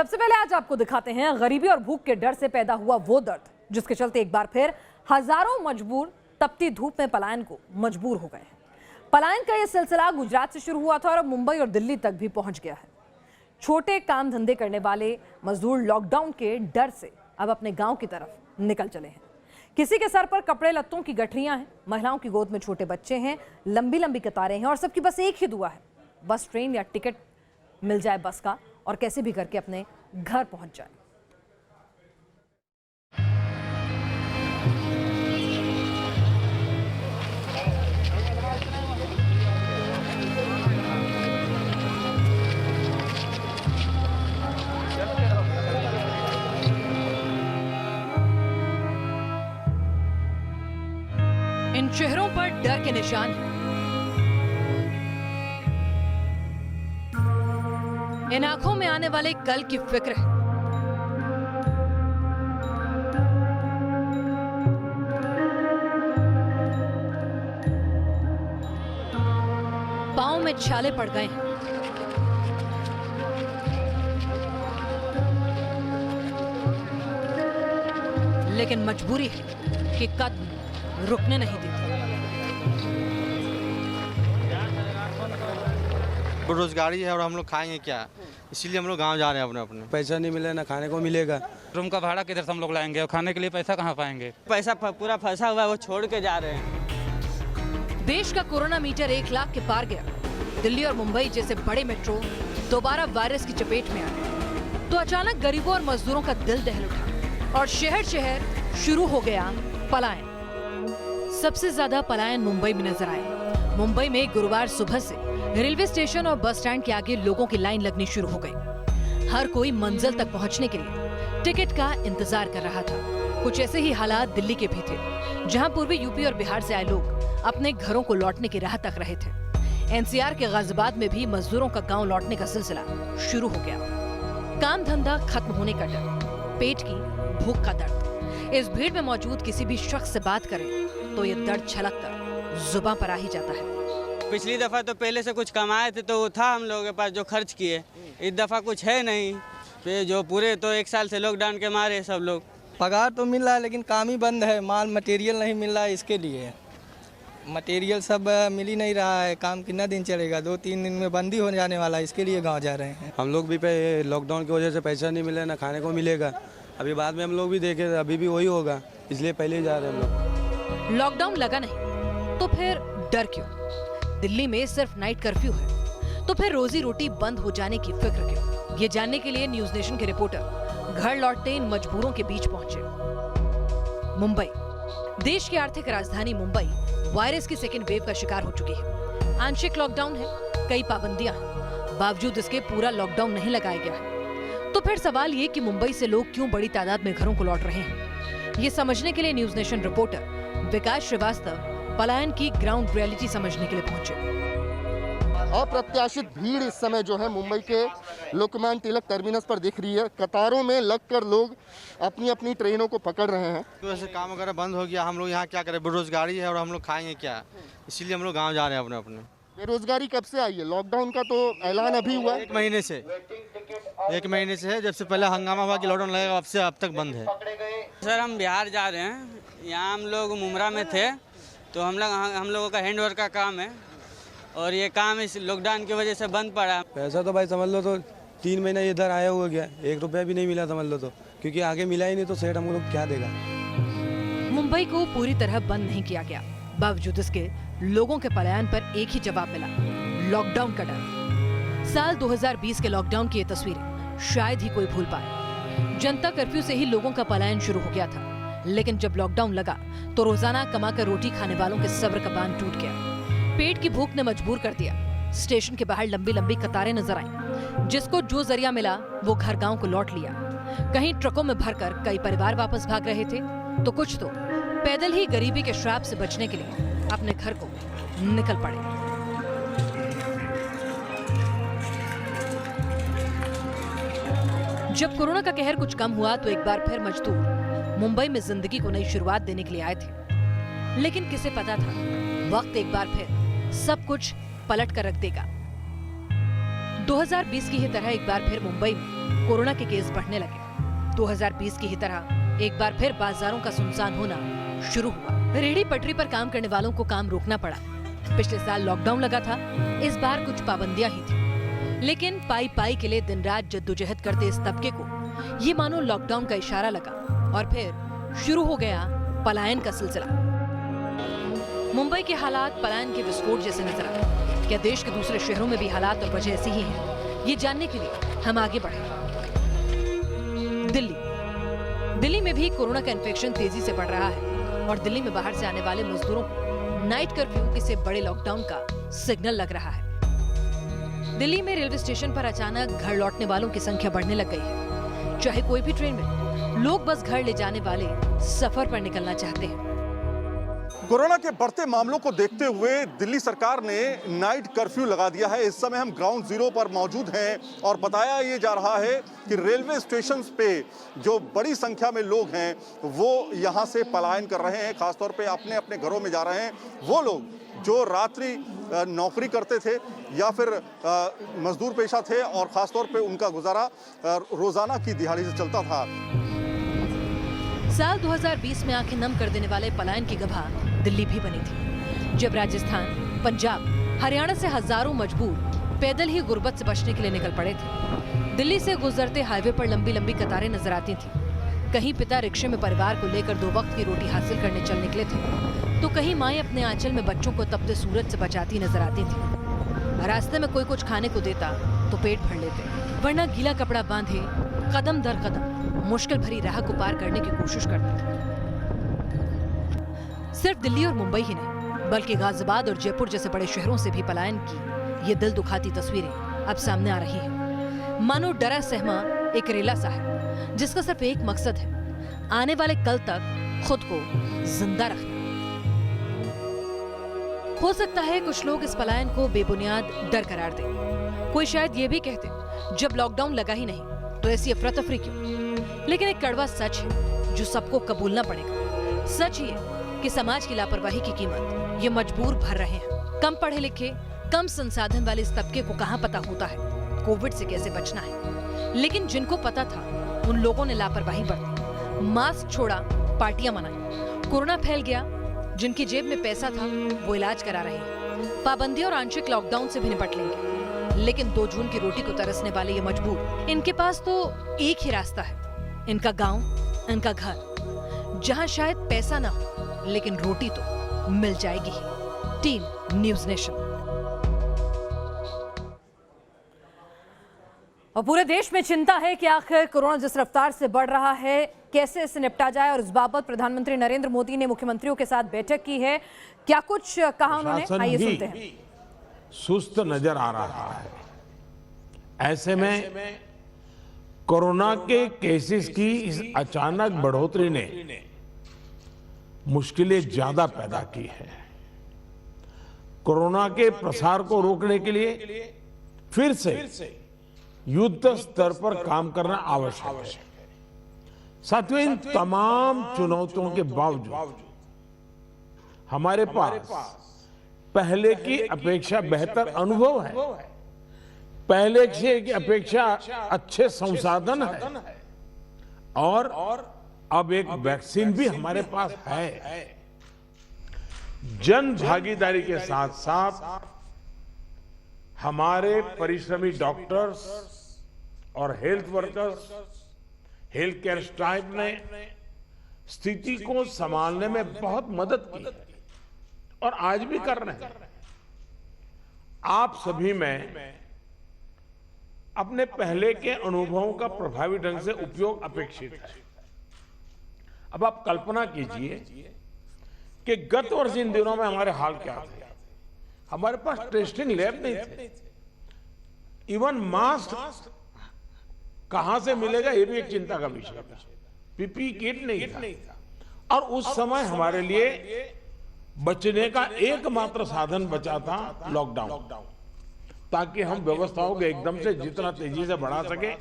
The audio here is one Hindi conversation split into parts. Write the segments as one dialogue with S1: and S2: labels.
S1: सबसे पहले आज आपको दिखाते हैं गरीबी और भूख के डर से पैदा हुआ वो दर्द जिसके चलते एक बार फिर हजारों मजबूर तपती धूप में पलायन को मजबूर हो गए हैं। पलायन का यह सिलसिला गुजरात से शुरू हुआ था और अब मुंबई और दिल्ली तक भी पहुंच गया है। छोटे काम धंधे करने वाले मजदूर लॉकडाउन के डर से अब अपने गांव की तरफ निकल चले हैं। किसी के सर पर कपड़े लत्तों की गठरियां हैं, महिलाओं की गोद में छोटे बच्चे हैं, लंबी लंबी कतारें हैं और सबकी बस एक ही दुआ है, बस ट्रेन या टिकट मिल जाए बस का और कैसे भी करके अपने घर पहुंच जाए। इन चेहरों पर डर के निशान हैं। इन आंखों में आने वाले कल की फिक्र है। पांव में छाले पड़ गए हैं। लेकिन मजबूरी है कि कदम रुकने नहीं देती।
S2: बेरोजगारी है और हम लोग खाएंगे क्या, इसीलिए हम लोग गांव जा रहे हैं। अपने
S3: पैसा नहीं मिले ना खाने को मिलेगा।
S4: रूम का भाड़ा किधर से हम लोग लाएंगे और खाने के लिए पैसा कहाँ पाएंगे।
S5: पैसा पूरा फंसा हुआ है, वो छोड़ के जा रहे हैं।
S1: देश का कोरोना मीटर 1 लाख के पार गया। दिल्ली और मुंबई जैसे बड़े मेट्रो दोबारा वायरस की चपेट में आए तो अचानक गरीबों और मजदूरों का दिल दहल उठा और शहर शहर शुरू हो गया पलायन। सबसे ज्यादा पलायन मुंबई में नजर आए। मुंबई में गुरुवार सुबह से रेलवे स्टेशन और बस स्टैंड के आगे लोगों की लाइन लगनी शुरू हो गई। हर कोई मंजिल तक पहुंचने के लिए टिकट का इंतजार कर रहा था। कुछ ऐसे ही हालात दिल्ली के भी थे, जहां पूर्वी यूपी और बिहार से आए लोग अपने घरों को लौटने की राह तक रहे थे। एनसीआर के गाजियाबाद में भी मजदूरों का गांव लौटने का सिलसिला शुरू हो गया। काम धंधा खत्म होने का डर, पेट की भूख का दर्द। इस भीड़ में मौजूद किसी भी शख्स से बात करें तो ये दर्द छलक कर जुबान पर आ ही जाता है।
S5: पिछली दफा तो पहले से कुछ कमाए थे तो वो था हम लोगों के पास जो खर्च किए। इस दफा कुछ है नहीं, फिर जो पूरे तो 1 साल से लॉकडाउन के मारे सब लोग।
S6: पगार तो मिल रहा है लेकिन काम ही बंद है, माल मटेरियल नहीं मिल रहा है। इसके लिए मटेरियल सब मिल ही नहीं रहा है। काम कितना दिन चलेगा, 2-3 दिन में बंदी हो जाने वाला है। इसके लिए गाँव जा रहे हैं।
S3: हम लोग भी पे लॉकडाउन की वजह से पैसा नहीं मिले ना खाने को मिलेगा। अभी बाद में हम लोग भी देखे, अभी भी वही होगा, इसलिए पहले ही जा रहे हैं हम लोग।
S1: लॉकडाउन लगा नहीं तो फिर डर क्यों? दिल्ली में सिर्फ नाइट कर्फ्यू है तो फिर रोजी रोटी बंद हो जाने की फिक्र क्यों? ये जानने के लिए न्यूज नेशन के रिपोर्टर घर लौटते इन मजबूरों के बीच पहुंचे। मुंबई, देश की आर्थिक राजधानी मुंबई वायरस की सेकेंड वेव का शिकार हो चुकी है। आंशिक लॉकडाउन है, कई पाबंदियां हैं, बावजूद इसके पूरा लॉकडाउन नहीं लगाया गया है। तो फिर सवाल ये कि मुंबई से लोग क्यों बड़ी तादाद में घरों को लौट रहे हैं? ये समझने के लिए न्यूज नेशन रिपोर्टर विकास श्रीवास्तव पलायन की ग्राउंड रियलिटी समझने के लिए पहुंचे।
S7: अप्रत्याशित भीड़ इस समय जो है मुंबई के लोकमान्य तिलक टर्मिनस पर दिख रही है। कतारों में लगकर लोग अपनी अपनी ट्रेनों को पकड़ रहे हैं।
S2: तो ऐसे काम वगैरह बंद हो गया, हम लोग यहाँ क्या करें, बेरोजगारी है और हम लोग खाएंगे क्या, इसीलिए हम लोग गाँव जा रहे हैं। अपने
S7: बेरोजगारी कब से आई है? लॉकडाउन का तो ऐलान अभी हुआ है।
S2: 1 महीने से है। जब से पहले हंगामा हुआ कि लॉकडाउन लगेगा, अब से अब तक बंद है।
S5: सर हम बिहार जा रहे हैं, यहाँ हम लोग मुमरा में थे तो हम लोगों का हैंडवर्क का काम है और ये काम इस लॉकडाउन की वजह से बंद पड़ा।
S3: पैसा तो भाई समझ लो तो 3 महीना इधर आया हुआ गया, 1 रुपया भी नहीं मिला समझ लो तो, क्योंकि आगे मिला ही नहीं तो सेठ हम लोग क्या देगा।
S1: मुंबई को पूरी तरह बंद नहीं किया गया, बावजूद इसके लोगों के पलायन पर एक ही जवाब मिला, लॉकडाउन का डर। साल 2020 के लॉकडाउन की ये तस्वीरें शायद ही कोई भूल पाए। जनता कर्फ्यू से ही लोगों का पलायन शुरू हो गया था, लेकिन जब लॉकडाउन लगा तो रोजाना कमाकर रोटी खाने वालों के सब्र का बांध टूट गया। पेट की भूख ने मजबूर कर दिया। स्टेशन के बाहर लंबी लंबी कतारें नजर आईं। जिसको जो जरिया मिला वो घर गांव को लौट लिया। कहीं ट्रकों में भरकर कई परिवार वापस भाग रहे थे तो कुछ तो पैदल ही गरीबी के श्राप से बचने के लिए अपने घर को निकल पड़े। जब कोरोना का कहर कुछ कम हुआ तो एक बार फिर मजदूर मुंबई में जिंदगी को नई शुरुआत देने के लिए आए थे। लेकिन किसे पता था वक्त एक बार फिर सब कुछ पलट कर रख देगा। 2020 की ही तरह एक बार फिर मुंबई में कोरोना के केस बढ़ने लगे। 2020 की ही तरह एक बार फिर बाजारों का सुनसान होना शुरू हुआ। रेहड़ी पटरी पर काम करने वालों को काम रोकना पड़ा। पिछले साल लॉकडाउन लगा था, इस बार कुछ पाबंदियां ही थी, लेकिन पाई पाई के लिए दिन रात जद्दोजहद करते इस तबके को ये मानो लॉकडाउन का इशारा लगा और फिर शुरू हो गया पलायन का सिलसिला। मुंबई के हालात पलायन के विस्फोट जैसे नजर आए। क्या देश के दूसरे शहरों में भी हालात और वजह ऐसी ही है? ये जानने के लिए हम आगे बढ़े। दिल्ली में भी कोरोना का इन्फेक्शन तेजी से बढ़ रहा है और दिल्ली में बाहर से आने वाले मजदूरों को नाइट कर्फ्यू किसी बड़े लॉकडाउन का सिग्नल लग रहा है। दिल्ली में रेलवे स्टेशन पर अचानक घर लौटने वालों की संख्या बढ़ने लग गई है। चाहे कोई भी ट्रेन में, लोग बस घर ले जाने वाले सफर पर निकलना चाहते हैं।
S8: कोरोना के बढ़ते मामलों को देखते हुए दिल्ली सरकार ने नाइट कर्फ्यू लगा दिया है। इस समय हम ग्राउंड जीरो पर मौजूद हैं और बताया ये जा रहा है कि रेलवे स्टेशन पे जो बड़ी संख्या में लोग हैं वो यहाँ से पलायन कर रहे हैं, खासतौर पे अपने अपने घरों में जा रहे हैं। वो लोग जो रात्रि नौकरी करते थे या फिर मजदूर पेशा थे और खासतौर पे उनका गुजारा रोजाना की दिहाड़ी से चलता था।
S1: साल 2020 में आंखें नम कर देने वाले पलायन की गवाह दिल्ली भी बनी थी, जब राजस्थान, पंजाब, हरियाणा से हजारों मजबूर पैदल ही गुर्बत से बचने के लिए निकल पड़े थे। दिल्ली से गुजरते हाईवे पर लंबी लंबी कतारें नजर आती थीं। कहीं पिता रिक्शे में परिवार को लेकर 2 वक्त की रोटी हासिल करने चल निकले थे, तो कहीं माएं अपने आंचल में बच्चों को तपते सूरज से बचाती नजर आती थी। रास्ते में कोई कुछ खाने को देता तो पेट भर लेते, वरना गीला कपड़ा बांधे कदम दर कदम मुश्किल भरी राह को पार करने की कोशिश करते थे। सिर्फ दिल्ली और मुंबई ही नहीं, बल्कि गाजियाबाद और जयपुर जैसे बड़े शहरों से भी पलायन की ये दिल दुखाती तस्वीरें अब सामने आ रही हैं। मानो डरा सहमा एक रेला सा है, जिसका सिर्फ एक मकसद है, आने वाले कल तक खुद को जिंदा रखना। हो सकता है कुछ लोग इस पलायन को बेबुनियाद डर करार दें। कोई शायद ये भी कहते, जब लॉकडाउन लगा ही नहीं तो ऐसी अफरा तफरी क्यों? लेकिन एक कड़वा सच है जो सबको कबूलना पड़ेगा। सच ये कि समाज की लापरवाही की कीमत ये मजबूर भर रहे हैं। कम पढ़े लिखे, कम संसाधन वाले इस तबके को कहां पता होता है कोविड से कैसे बचना है, लेकिन जिनको पता था उन लोगों ने लापरवाही बरती, मास्क छोड़ा, पार्टियां मनाई। कोरोना फैल गया, जिनकी जेब में पैसा था वो इलाज करा रहे हैं। पाबंदी और आंशिक लॉकडाउन से भी निपट लेंगे, लेकिन 2 जून की रोटी को तरसने वाले ये मजबूर, इनके पास तो एक ही रास्ता है, इनका गांव, इनका घर, जहां शायद पैसा ना हो लेकिन रोटी तो मिल जाएगी ही। Team news nation. और पूरे देश में चिंता है कि आखिर कोरोना जिस रफ्तार से बढ़ रहा है कैसे इससे निपटा जाए, और इस बाबत प्रधानमंत्री नरेंद्र मोदी ने मुख्यमंत्रियों के साथ बैठक की है। क्या कुछ कहा उन्होंने, आइए सुनते हैं।
S9: सुस्त नजर आ रहा है। ऐसे में कोरोना के केसेस की इस अचानक बढ़ोतरी ने मुश्किलें ज्यादा पैदा की है। कोरोना के प्रसार को रोकने के लिए फिर से युद्ध स्तर पर काम करना आवश्यक है। साथियों, इन तमाम चुनौतियों के बावजूद हमारे पास पहले की अपेक्षा बेहतर अनुभव है, पहले की अपेक्षा अच्छे संसाधन है और अब एक वैक्सीन भी हमारे पास है। जन भागीदारी के साथ साथ हमारे परिश्रमी डॉक्टर्स और health workers, health care staff ने स्थिति को संभालने में बहुत मदद की और आज भी कर रहे हैं। आप सभी में अपने पहले के अनुभवों का प्रभावी ढंग से उपयोग अपेक्षित है। अब आप कल्पना कीजिए कि गत वर्ष इन दिनों में हमारे हाल क्या थे। हमारे पास टेस्टिंग लैब नहीं थे, इवन मास्क कहां से मिलेगा ये भी एक चिंता का विषय था, पीपी किट नहीं था, और उस समय हमारे लिए बचने का एकमात्र साधन बचा था लॉकडाउन, ताकि हम व्यवस्थाओं को एकदम से जितना तेजी से बढ़ा सके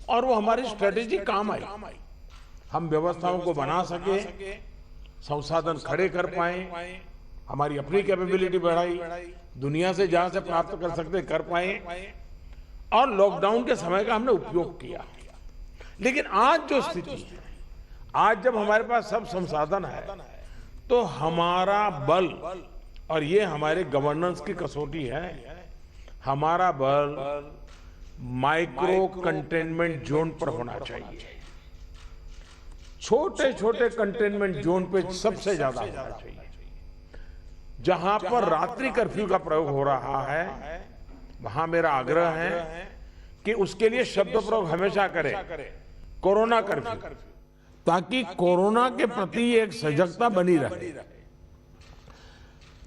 S9: और वो हमारी स्ट्रेटेजी काम आई। हम व्यवस्थाओं को बना सके, संसाधन खड़े कर पाए, हमारी अपनी कैपेबिलिटी बढ़ाई, दुनिया से जहां से प्राप्त कर सकते कर पाए और लॉकडाउन के समय का हमने उपयोग किया। लेकिन आज जो स्थिति है, आज जब हमारे पास सब संसाधन है, तो हमारा बल, और ये हमारे गवर्नेंस की कसौटी है, हमारा बल माइक्रो कंटेनमेंट जोन पर होना चाहिए। छोटे छोटे कंटेनमेंट जोन पे सबसे ज्यादा होना चाहिए। जहां पर रात्रि कर्फ्यू का प्रयोग हो रहा है, वहां मेरा आग्रह है कि उसके लिए शब्द प्रयोग हमेशा करें, कोरोना कर्फ्यू, ताकि कोरोना के प्रति एक सजगता बनी रहे।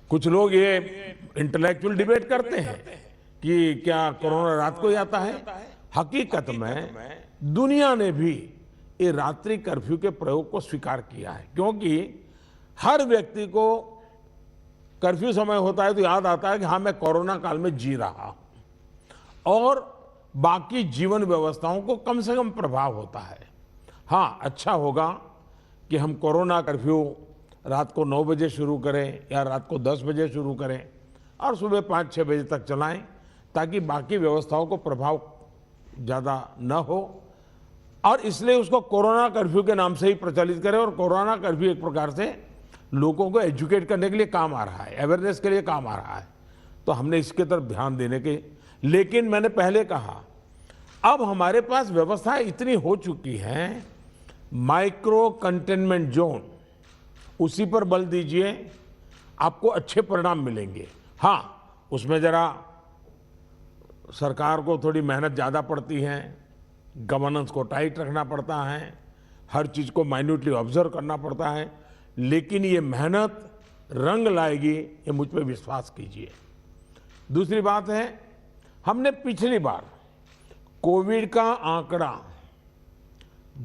S9: कुछ लोग ये इंटेलेक्चुअल डिबेट करते हैं कि क्या कोरोना रात को ही आता है। हकीकत में दुनिया ने भी ये रात्रि कर्फ्यू के प्रयोग को स्वीकार किया है, क्योंकि हर व्यक्ति को कर्फ्यू समय होता है तो याद आता है कि हाँ, मैं कोरोना काल में जी रहा हूं, और बाकी जीवन व्यवस्थाओं को कम से कम प्रभाव होता है। हाँ, अच्छा होगा कि हम कोरोना कर्फ्यू रात को 9 बजे शुरू करें या रात को 10 बजे शुरू करें और सुबह 5-6 बजे तक चलाएं, ताकि बाकी व्यवस्थाओं को प्रभाव ज़्यादा न हो। और इसलिए उसको कोरोना कर्फ्यू के नाम से ही प्रचलित करें। और कोरोना कर्फ्यू एक प्रकार से लोगों को एजुकेट करने के लिए काम आ रहा है, अवेयरनेस के लिए काम आ रहा है, तो हमने इसके तरफ ध्यान देने के। लेकिन मैंने पहले कहा, अब हमारे पास व्यवस्था इतनी हो चुकी है, माइक्रो कंटेनमेंट जोन, उसी पर बल दीजिए, आपको अच्छे परिणाम मिलेंगे। हाँ, उसमें जरा सरकार को थोड़ी मेहनत ज़्यादा पड़ती है, गवर्नेंस को टाइट रखना पड़ता है, हर चीज़ को माइन्यूटली ऑब्जर्व करना पड़ता है, लेकिन ये मेहनत रंग लाएगी, ये मुझ पर विश्वास कीजिए। दूसरी बात है, हमने पिछली बार कोविड का आंकड़ा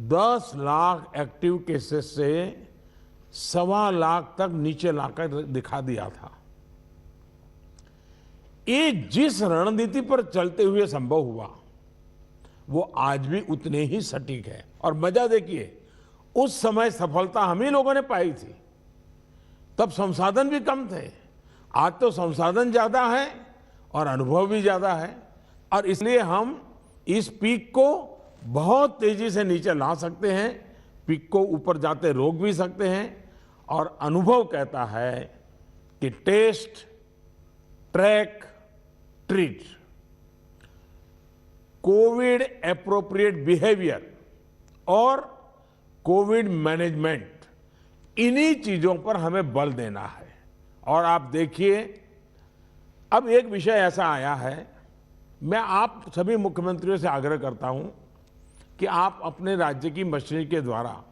S9: 10 लाख एक्टिव केसेस से 1.25 लाख तक नीचे लाकर दिखा दिया था। ये जिस रणनीति पर चलते हुए संभव हुआ, वो आज भी उतने ही सटीक है। और मजा देखिए, उस समय सफलता हम ही लोगों ने पाई थी, तब संसाधन भी कम थे। आज तो संसाधन ज्यादा है और अनुभव भी ज्यादा है, और इसलिए हम इस पीक को बहुत तेजी से नीचे ला सकते हैं, पीक को ऊपर जाते रोक भी सकते हैं। और अनुभव कहता है कि test, track, treat, covid appropriate behaviour और कोविड मैनेजमेंट, इन्हीं चीजों पर हमें बल देना है। और आप देखिए, अब एक विषय ऐसा आया है, मैं आप सभी मुख्यमंत्रियों से आग्रह करता हूं कि आप अपने राज्य की मशीनरी के द्वारा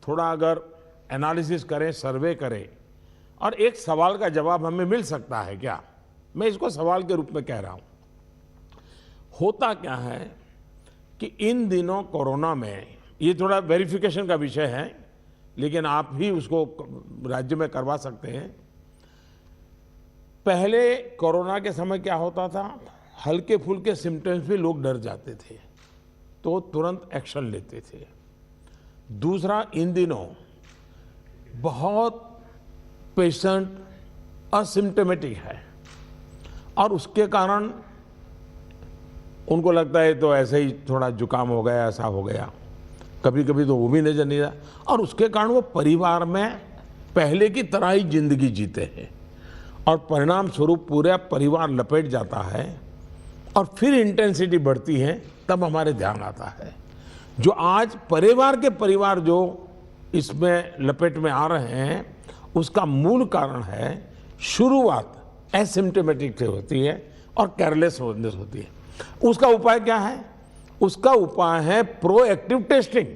S9: थोड़ा अगर एनालिसिस करें, सर्वे करें, और एक सवाल का जवाब हमें मिल सकता है क्या, मैं इसको सवाल के रूप में कह रहा हूं। होता क्या है कि इन दिनों कोरोना में, ये थोड़ा वेरिफिकेशन का विषय है, लेकिन आप ही उसको राज्य में करवा सकते हैं। पहले कोरोना के समय क्या होता था, हल्के फुल्के सिम्टम्स भी लोग डर जाते थे, तो तुरंत एक्शन लेते थे। दूसरा, इन दिनों बहुत पेशेंट असिम्टोमेटिक है, और उसके कारण उनको लगता है तो ऐसे ही थोड़ा जुकाम हो गया, ऐसा हो गया, कभी कभी तो वो भी नजर नहीं आता, और उसके कारण वो परिवार में पहले की तरह ही जिंदगी जीते हैं, और परिणाम स्वरूप पूरा परिवार लपेट जाता है, और फिर इंटेंसिटी बढ़ती है, तब हमारे ध्यान आता है। जो आज परिवार जो इसमें लपेट में आ रहे हैं, उसका मूल कारण है शुरुआत एसिम्टोमेटिक से होती है और केयरलेस होती है। उसका उपाय क्या है? उसका उपाय है प्रोएक्टिव टेस्टिंग।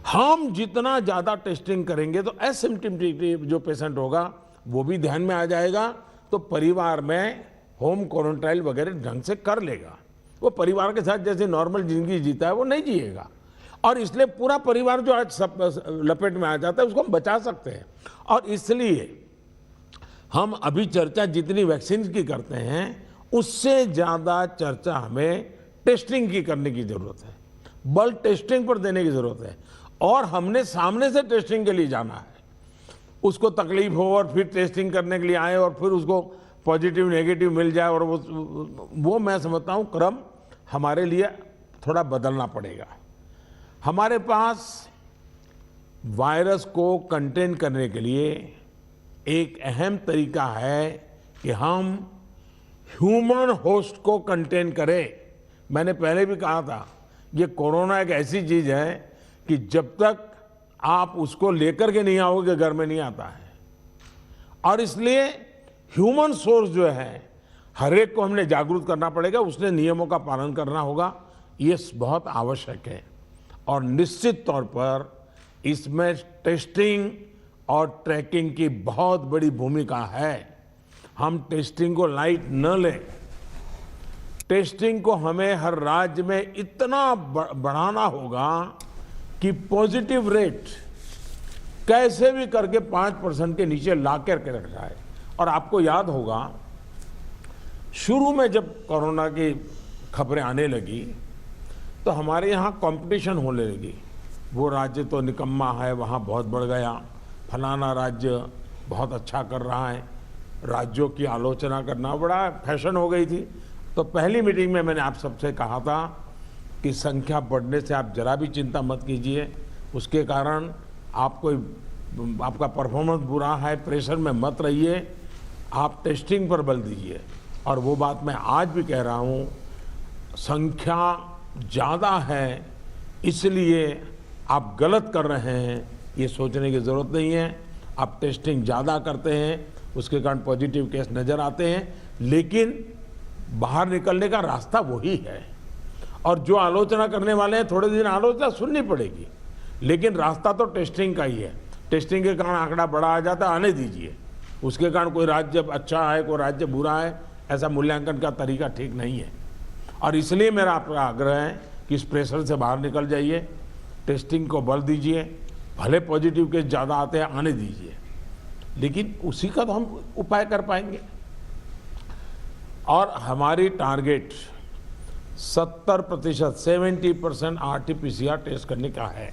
S9: हम जितना ज़्यादा टेस्टिंग करेंगे तो एसिम्टोमेटिक जो पेशेंट होगा वो भी ध्यान में आ जाएगा, तो परिवार में होम क्वारंटाइन वगैरह ढंग से कर लेगा। वो परिवार के साथ जैसे नॉर्मल जिंदगी जीता है वो नहीं जिएगा, और इसलिए पूरा परिवार जो आज सब लपेट में आ जाता है उसको हम बचा सकते हैं। और इसलिए हम अभी चर्चा जितनी वैक्सीन की करते हैं उससे ज़्यादा चर्चा हमें टेस्टिंग की करने की ज़रूरत है, बल टेस्टिंग पर देने की ज़रूरत है। और हमने सामने से टेस्टिंग के लिए जाना है, उसको तकलीफ हो और फिर टेस्टिंग करने के लिए आए और फिर उसको पॉजिटिव नेगेटिव मिल जाए, और वो मैं समझता हूँ क्रम हमारे लिए थोड़ा बदलना पड़ेगा। हमारे पास वायरस को कंटेन करने के लिए एक अहम तरीका है कि हम ह्यूमन होस्ट को कंटेन करें। मैंने पहले भी कहा था, ये कोरोना एक ऐसी चीज है कि जब तक आप उसको लेकर के नहीं आओगे घर में नहीं आता है। और इसलिए ह्यूमन सोर्स जो है हर एक को हमने जागरूक करना पड़ेगा, उसने नियमों का पालन करना होगा, ये बहुत आवश्यक है। और निश्चित तौर पर इसमें टेस्टिंग और ट्रैकिंग की बहुत बड़ी भूमिका है। हम टेस्टिंग को लाइट न लें। टेस्टिंग को हमें हर राज्य में इतना बढ़ाना होगा कि पॉजिटिव रेट कैसे भी करके 5% के नीचे ला करके रख जाए। और आपको याद होगा, शुरू में जब कोरोना की खबरें आने लगी तो हमारे यहाँ कंपटीशन होने लगी। वो राज्य तो निकम्मा है, वहाँ बहुत बढ़ गया, फलाना राज्य बहुत अच्छा कर रहा है, राज्यों की आलोचना करना बड़ा फैशन हो गई थी। तो पहली मीटिंग में मैंने आप सबसे कहा था कि संख्या बढ़ने से आप जरा भी चिंता मत कीजिए, उसके कारण आपका परफॉर्मेंस बुरा है, प्रेशर में मत रहिए, आप टेस्टिंग पर बल दीजिए। और वो बात मैं आज भी कह रहा हूँ, संख्या ज़्यादा है इसलिए आप गलत कर रहे हैं, ये सोचने की ज़रूरत नहीं है। आप टेस्टिंग ज़्यादा करते हैं, उसके कारण पॉजिटिव केस नज़र आते हैं, लेकिन बाहर निकलने का रास्ता वही है। और जो आलोचना करने वाले हैं, थोड़े दिन आलोचना सुननी पड़ेगी, लेकिन रास्ता तो टेस्टिंग का ही है। टेस्टिंग के कारण आंकड़ा बड़ा आ जाता है, आने दीजिए। उसके कारण कोई राज्य अच्छा है, कोई राज्य बुरा है, ऐसा मूल्यांकन का तरीका ठीक नहीं है। और इसलिए मेरा आपका आग्रह है कि इस प्रेशर से बाहर निकल जाइए, टेस्टिंग को बल दीजिए। भले पॉजिटिव केस ज़्यादा आते हैं, आने दीजिए, लेकिन उसी का तो हम उपाय कर पाएंगे। और हमारी टारगेट 70% 70% RT-PCR टेस्ट करने का है।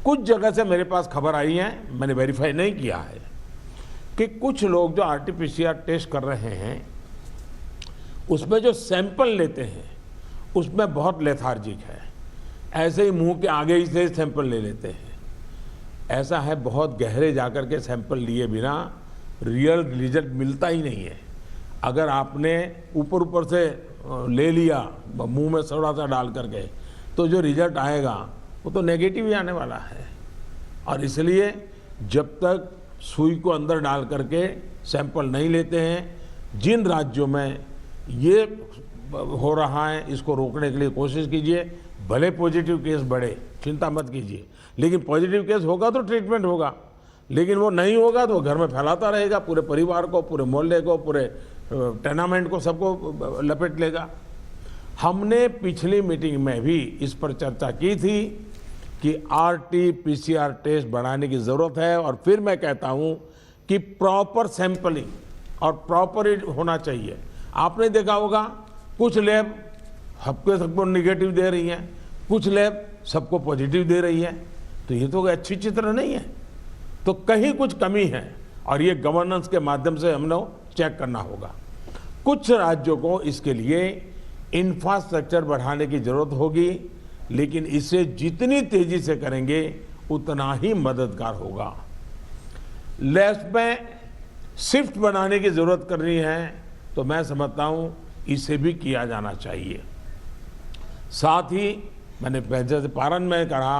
S9: कुछ जगह से मेरे पास खबर आई है, मैंने वेरीफाई नहीं किया है, कि कुछ लोग जो RT-PCR टेस्ट कर रहे हैं उसमें जो सैंपल लेते हैं उसमें बहुत लेथार्जिक है, ऐसे ही मुंह के आगे ही से सैंपल ले लेते हैं। ऐसा है, बहुत गहरे जाकर के सैंपल लिए बिना रियल रिजल्ट मिलता ही नहीं है। अगर आपने ऊपर ऊपर से ले लिया मुंह में थोड़ा सा डाल करके, तो जो रिजल्ट आएगा वो तो नेगेटिव ही आने वाला है। और इसलिए जब तक सुई को अंदर डाल करके सैंपल नहीं लेते हैं, जिन राज्यों में ये हो रहा है इसको रोकने के लिए कोशिश कीजिए। भले पॉजिटिव केस बढ़े, चिंता मत कीजिए, लेकिन पॉजिटिव केस होगा तो ट्रीटमेंट होगा, लेकिन वो नहीं होगा तो घर में फैलाता रहेगा, पूरे परिवार को, पूरे मोहल्ले को, पूरे टेनामेंट को, सबको लपेट लेगा। हमने पिछली मीटिंग में भी इस पर चर्चा की थी कि RT-PCR टेस्ट बढ़ाने की ज़रूरत है। और फिर मैं कहता हूं कि प्रॉपर सैंपलिंग और प्रॉपर होना चाहिए। आपने देखा होगा, कुछ लैब सबको निगेटिव दे रही हैं, कुछ लैब सबको पॉजिटिव दे रही है, तो ये तो अच्छी चित्र नहीं है। तो कहीं कुछ कमी है, और ये गवर्नेंस के माध्यम से हम लोग चेक करना होगा। कुछ राज्यों को इसके लिए इंफ्रास्ट्रक्चर बढ़ाने की जरूरत होगी, लेकिन इसे जितनी तेजी से करेंगे उतना ही मददगार होगा। लैब्स में शिफ्ट बनाने की जरूरत करनी है, तो मैं समझता हूं इसे भी किया जाना चाहिए। साथ ही मैंने जैसे पारण में कहा,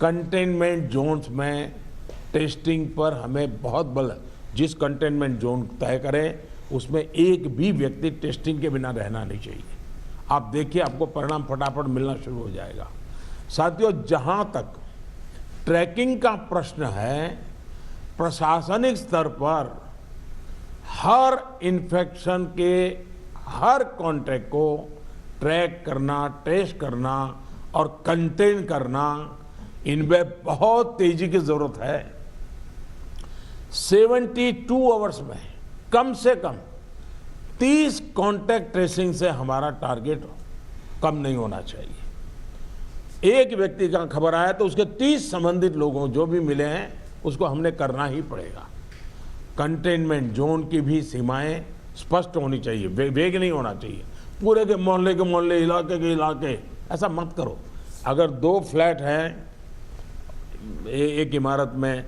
S9: कंटेनमेंट जोन्स में टेस्टिंग पर हमें बहुत बल, जिस कंटेनमेंट जोन तय करें उसमें एक भी व्यक्ति टेस्टिंग के बिना रहना नहीं चाहिए। आप देखिए, आपको परिणाम फटाफट मिलना शुरू हो जाएगा। साथियों, जहां तक ट्रैकिंग का प्रश्न है, प्रशासनिक स्तर पर हर इन्फेक्शन के हर कॉन्टैक्ट को ट्रैक करना, टेस्ट करना और कंटेन करना, इनमें बहुत तेजी की जरूरत है। 72 आवर्स में कम से कम 30 कॉन्टैक्ट ट्रेसिंग से हमारा टारगेट कम नहीं होना चाहिए। एक व्यक्ति का खबर आया तो उसके 30 संबंधित लोगों जो भी मिले हैं उसको हमने करना ही पड़ेगा। कंटेनमेंट जोन की भी सीमाएं स्पष्ट होनी चाहिए, वेग नहीं होना चाहिए। पूरे के मोहल्ले इलाके के इलाके, ऐसा मत करो। अगर 2 फ्लैट हैं, एक इमारत में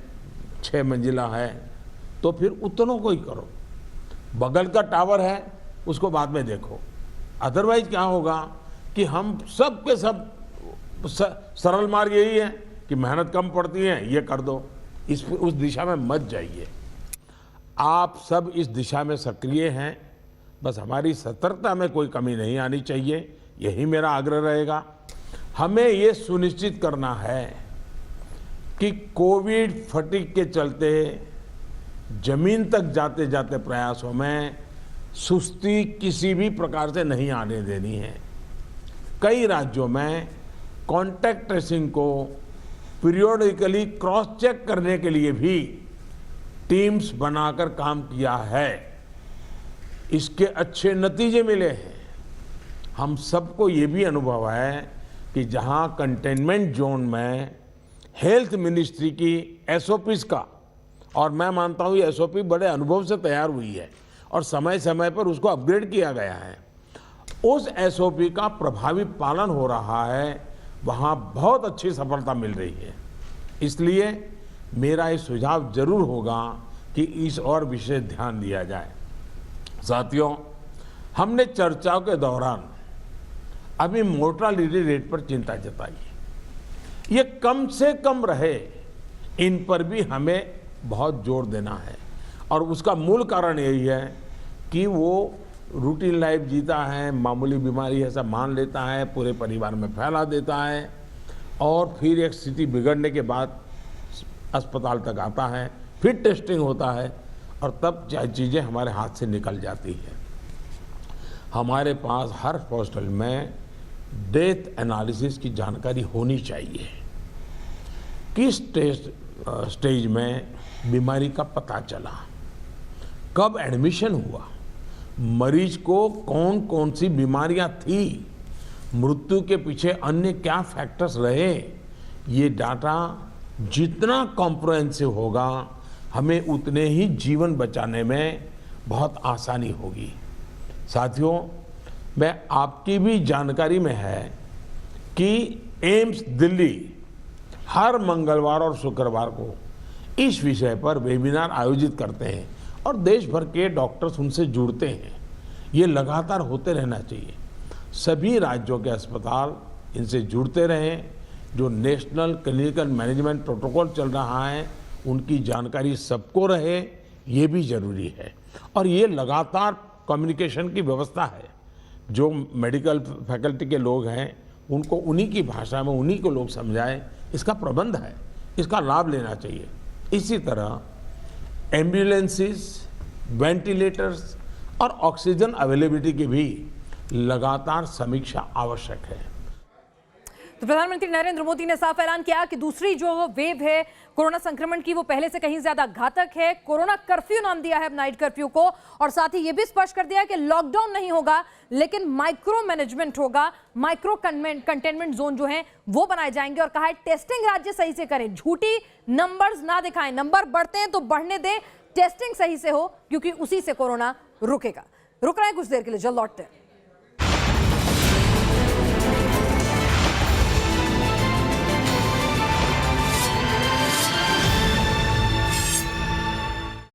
S9: 6 मंजिला है, तो फिर उतनों को ही करो। बगल का टावर है उसको बाद में देखो। अदरवाइज क्या होगा कि हम सब के सब सरल मार्ग यही है कि मेहनत कम पड़ती है, ये कर दो, उस दिशा में मत जाइए। आप सब इस दिशा में सक्रिय हैं, बस हमारी सतर्कता में कोई कमी नहीं आनी चाहिए, यही मेरा आग्रह रहेगा। हमें ये सुनिश्चित करना है कि कोविड फटीग के चलते जमीन तक जाते जाते प्रयासों में सुस्ती किसी भी प्रकार से नहीं आने देनी है। कई राज्यों में कॉन्टैक्ट ट्रेसिंग को पीरियोडिकली क्रॉस चेक करने के लिए भी टीम्स बनाकर काम किया है, इसके अच्छे नतीजे मिले हैं। हम सबको ये भी अनुभव है कि जहां कंटेनमेंट जोन में हेल्थ मिनिस्ट्री की एसओपीज का, और मैं मानता हूं ये एसओपी बड़े अनुभव से तैयार हुई है और समय समय पर उसको अपग्रेड किया गया है, उस एसओपी का प्रभावी पालन हो रहा है, वहां बहुत अच्छी सफलता मिल रही है। इसलिए मेरा ये सुझाव जरूर होगा कि इस और विशेष ध्यान दिया जाए। साथियों, हमने चर्चाओं के दौरान अभी मोर्टालिटी रेट पर चिंता जताई, ये कम से कम रहे, इन पर भी हमें बहुत जोर देना है। और उसका मूल कारण यही है कि वो रूटीन लाइफ जीता है, मामूली बीमारी ऐसा मान लेता है, पूरे परिवार में फैला देता है और फिर एक स्थिति बिगड़ने के बाद अस्पताल तक आता है, फिर टेस्टिंग होता है और तब चीज़ें हमारे हाथ से निकल जाती है। हमारे पास हर हॉस्पिटल में डेथ एनालिसिस की जानकारी होनी चाहिए, किस स्टेज में बीमारी का पता चला, कब एडमिशन हुआ, मरीज को कौन कौन सी बीमारियां थी, मृत्यु के पीछे अन्य क्या फैक्टर्स रहे। ये डाटा जितना कॉम्प्रिहेंसिव होगा, हमें उतने ही जीवन बचाने में बहुत आसानी होगी। साथियों, मैं आपकी भी जानकारी में है कि एम्स दिल्ली हर मंगलवार और शुक्रवार को इस विषय पर वेबिनार आयोजित करते हैं और देश भर के डॉक्टर्स उनसे जुड़ते हैं। ये लगातार होते रहना चाहिए। सभी राज्यों के अस्पताल इनसे जुड़ते रहें। जो नेशनल क्लिनिकल मैनेजमेंट प्रोटोकॉल चल रहा है, उनकी जानकारी सबको रहे, ये भी जरूरी है। और ये लगातार कम्युनिकेशन की व्यवस्था है। जो मेडिकल फैकल्टी के लोग हैं, उनको उन्हीं की भाषा में उन्हीं को लोग समझाएं, इसका प्रबंध है, इसका लाभ लेना चाहिए। इसी तरह एम्बुलेंसेस, वेंटिलेटर्स और ऑक्सीजन अवेलेबिलिटी की भी लगातार समीक्षा आवश्यक है।
S1: तो प्रधानमंत्री नरेंद्र मोदी ने साफ ऐलान किया कि दूसरी जो वेव है कोरोना संक्रमण की, वो पहले से कहीं ज्यादा घातक है। कोरोना कर्फ्यू नाम दिया है अब नाइट कर्फ्यू को, और साथ ही ये भी स्पष्ट कर दिया कि लॉकडाउन नहीं होगा, लेकिन माइक्रो मैनेजमेंट होगा। माइक्रो कंटेनमेंट जोन जो है वो बनाए जाएंगे और कहा है टेस्टिंग राज्य सही से करें, झूठी नंबर्स ना दिखाएं, नंबर बढ़ते हैं तो बढ़ने दें, टेस्टिंग सही से हो, क्योंकि उसी से कोरोना रुकेगा। रुक रहे हैं कुछ देर के लिए, जल्द लौटते हैं।